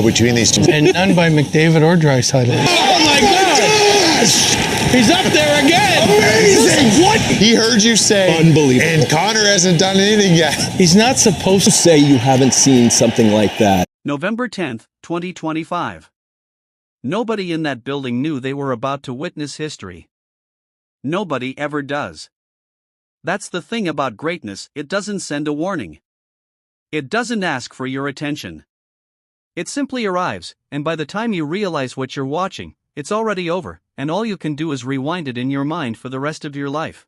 between these two. And none by McDavid or Draisaitl. Oh my God! Yes! He's up there again! Amazing! What? He heard you say, Unbelievable. and Connor hasn't done anything yet. He's not supposed to Say you haven't seen something like that. November 10th, 2025. Nobody in that building knew they were about to witness history. Nobody ever does. That's the thing about greatness, it doesn't send a warning. It doesn't ask for your attention. It simply arrives, and by the time you realize what you're watching, it's already over, and all you can do is rewind it in your mind for the rest of your life.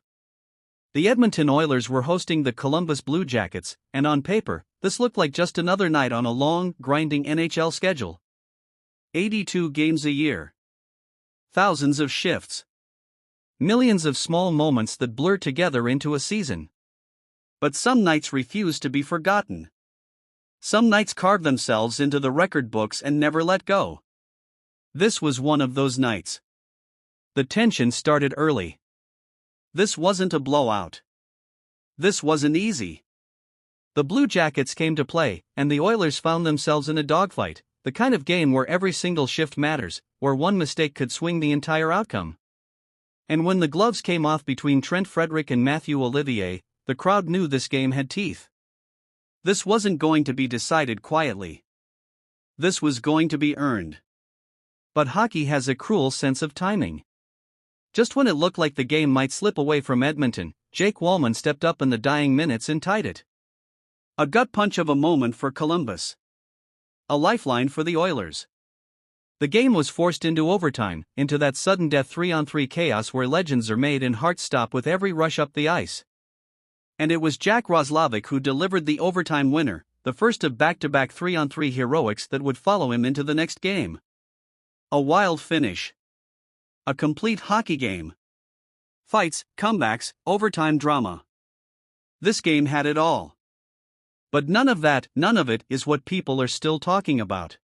The Edmonton Oilers were hosting the Columbus Blue Jackets, and on paper, this looked like just another night on a long, grinding NHL schedule. 82 games a year. Thousands of shifts. Millions of small moments that blur together into a season. But some nights refuse to be forgotten. Some nights carve themselves into the record books and never let go. This was one of those nights. The tension started early. This wasn't a blowout. This wasn't easy. The Blue Jackets came to play, and the Oilers found themselves in a dogfight, the kind of game where every single shift matters, where one mistake could swing the entire outcome. And when the gloves came off between Trent Frederic and Matthew Olivier, the crowd knew this game had teeth. This wasn't going to be decided quietly. This was going to be earned. But hockey has a cruel sense of timing. Just when it looked like the game might slip away from Edmonton, Jake Wallman stepped up in the dying minutes and tied it. A gut punch of a moment for Columbus. A lifeline for the Oilers. The game was forced into overtime, into that sudden death 3-on-3 chaos where legends are made and hearts stop with every rush up the ice. And it was Jack Roslovic who delivered the overtime winner, the first of back-to-back 3-on-3 heroics that would follow him into the next game. A wild finish. A complete hockey game. Fights, comebacks, overtime drama. This game had it all. But none of it is what people are still talking about.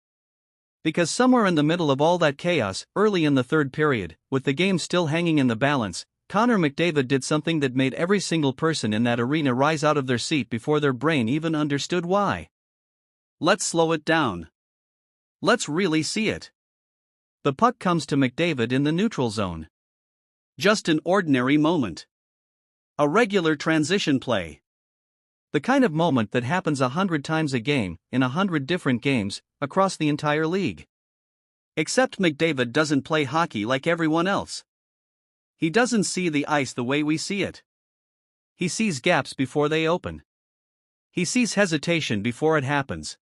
Because somewhere in the middle of all that chaos, early in the third period, with the game still hanging in the balance, Connor McDavid did something that made every single person in that arena rise out of their seat before their brain even understood why. Let's slow it down. Let's really see it. The puck comes to McDavid in the neutral zone. Just an ordinary moment. A regular transition play. The kind of moment that happens 100 times a game, in 100 different games, across the entire league. Except McDavid doesn't play hockey like everyone else. He doesn't see the ice the way we see it. He sees gaps before they open. He sees hesitation before it happens.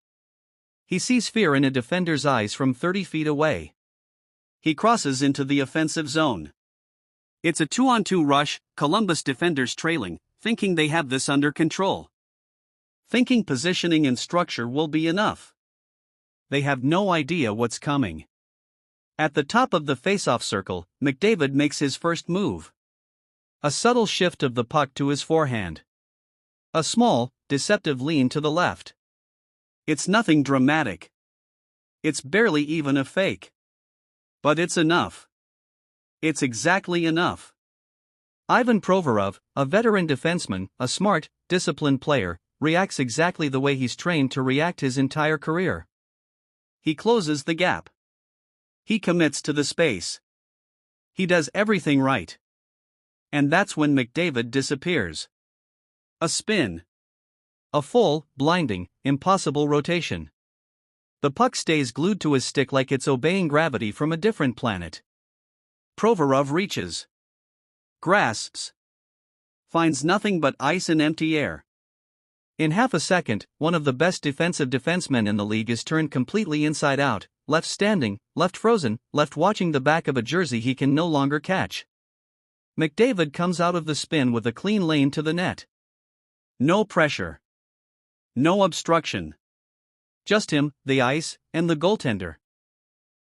He sees fear in a defender's eyes from 30 feet away. He crosses into the offensive zone. It's a 2-on-2 rush, Columbus defenders trailing, thinking they have this under control. Thinking positioning and structure will be enough. They have no idea what's coming. At the top of the face-off circle, McDavid makes his first move. A subtle shift of the puck to his forehand. A small, deceptive lean to the left. It's nothing dramatic. It's barely even a fake. But it's enough. It's exactly enough. Ivan Provorov, a veteran defenseman, a smart, disciplined player, reacts exactly the way he's trained to react his entire career. He closes the gap. He commits to the space. He does everything right. And that's when McDavid disappears. A spin. A full, blinding, impossible rotation. The puck stays glued to his stick like it's obeying gravity from a different planet. Provorov reaches. Grasps. Finds nothing but ice and empty air. In half a second, one of the best defensive defensemen in the league is turned completely inside out, left standing, left frozen, left watching the back of a jersey he can no longer catch. McDavid comes out of the spin with a clean lane to the net. No pressure. No obstruction. Just him, the ice, and the goaltender.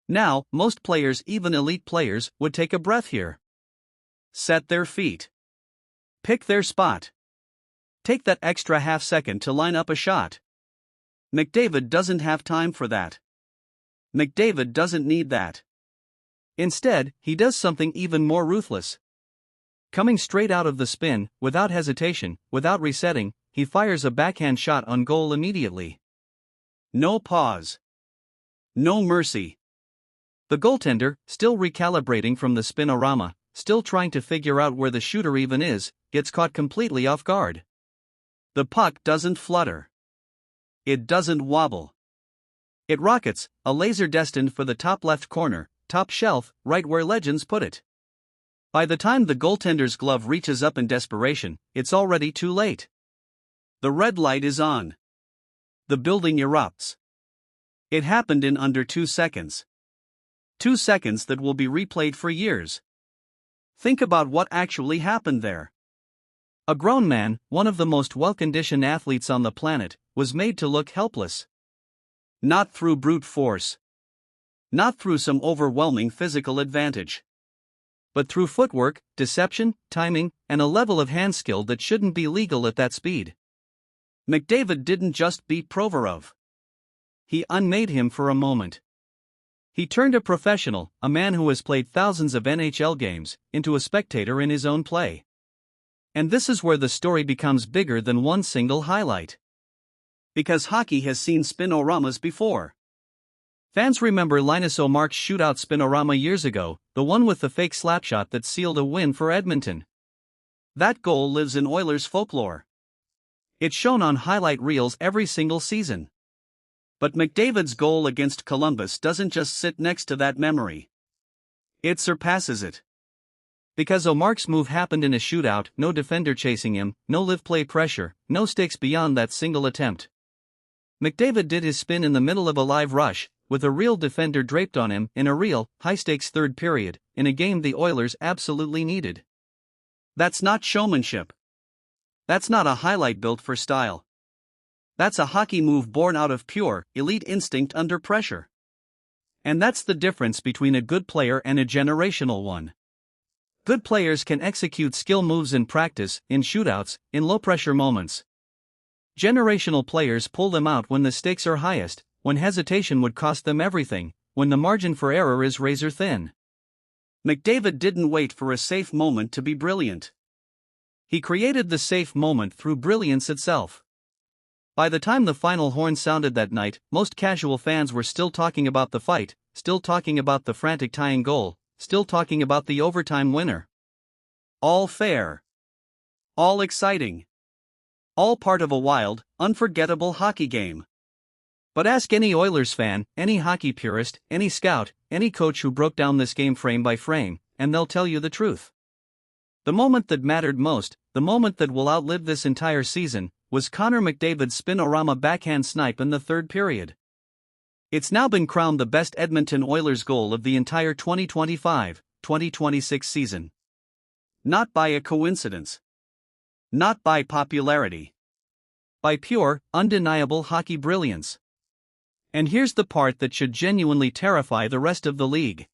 Now, most players, even elite players, would take a breath here. Set their feet. Pick their spot. Take that extra half second to line up a shot. McDavid doesn't have time for that. McDavid doesn't need that. Instead, he does something even more ruthless. Coming straight out of the spin, without hesitation, without resetting, he fires a backhand shot on goal immediately. No pause. No mercy. The goaltender, still recalibrating from the spinorama, still trying to figure out where the shooter even is, gets caught completely off guard. The puck doesn't flutter. It doesn't wobble. It rockets, a laser destined for the top left corner, top shelf, right where legends put it. By the time the goaltender's glove reaches up in desperation, it's already too late. The red light is on. The building erupts. It happened in under 2 seconds. 2 seconds that will be replayed for years. Think about what actually happened there. A grown man, one of the most well-conditioned athletes on the planet, was made to look helpless. Not through brute force. Not through some overwhelming physical advantage. But through footwork, deception, timing, and a level of hand skill that shouldn't be legal at that speed. McDavid didn't just beat Provorov. He unmade him for a moment. He turned a professional, a man who has played thousands of NHL games, into a spectator in his own play. And this is where the story becomes bigger than one single highlight. Because hockey has seen spinoramas before. Fans remember Linus O'Mark's shootout spinorama years ago, the one with the fake slapshot that sealed a win for Edmonton. That goal lives in Oilers folklore. It's shown on highlight reels every single season. But McDavid's goal against Columbus doesn't just sit next to that memory. It surpasses it. Because O'Mark's move happened in a shootout, no defender chasing him, no live play pressure, no stakes beyond that single attempt. McDavid did his spin in the middle of a live rush, with a real defender draped on him, in a real, high-stakes third period, in a game the Oilers absolutely needed. That's not showmanship. That's not a highlight built for style. That's a hockey move born out of pure, elite instinct under pressure. And that's the difference between a good player and a generational one. Good players can execute skill moves in practice, in shootouts, in low-pressure moments. Generational players pull them out when the stakes are highest, when hesitation would cost them everything, when the margin for error is razor thin. McDavid didn't wait for a safe moment to be brilliant. He created the safe moment through brilliance itself. By the time the final horn sounded that night, most casual fans were still talking about the fight, still talking about the frantic tying goal, still talking about the overtime winner. All fair. All exciting. All part of a wild, unforgettable hockey game. But ask any Oilers fan, any hockey purist, any scout, any coach who broke down this game frame by frame, and they'll tell you the truth. The moment that mattered most, the moment that will outlive this entire season, was Connor McDavid's spinorama backhand snipe in the third period. It's now been crowned the best Edmonton Oilers goal of the entire 2025-2026 season. Not by a coincidence. Not by popularity. By pure, undeniable hockey brilliance. And here's the part that should genuinely terrify the rest of the league.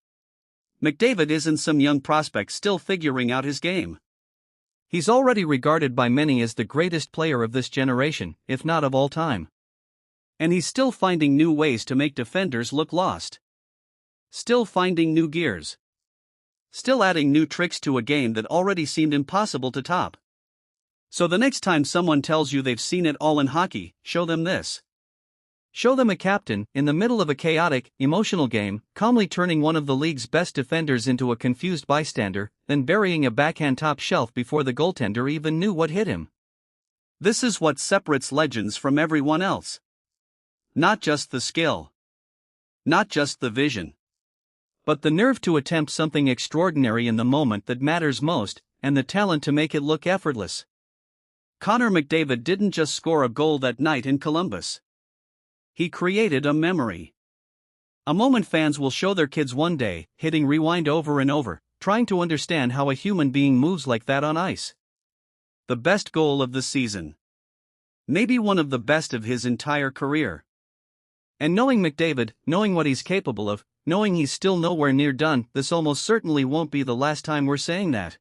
McDavid isn't some young prospect still figuring out his game. He's already regarded by many as the greatest player of this generation, if not of all time. And he's still finding new ways to make defenders look lost. Still finding new gears. Still adding new tricks to a game that already seemed impossible to top. So the next time someone tells you they've seen it all in hockey, show them this. Show them a captain, in the middle of a chaotic, emotional game, calmly turning one of the league's best defenders into a confused bystander, then burying a backhand top shelf before the goaltender even knew what hit him. This is what separates legends from everyone else. Not just the skill. Not just the vision. But the nerve to attempt something extraordinary in the moment that matters most, and the talent to make it look effortless. Connor McDavid didn't just score a goal that night in Columbus. He created a memory. A moment fans will show their kids one day, hitting rewind over and over, trying to understand how a human being moves like that on ice. The best goal of the season. Maybe one of the best of his entire career. And knowing McDavid, knowing what he's capable of, knowing he's still nowhere near done, this almost certainly won't be the last time we're saying that.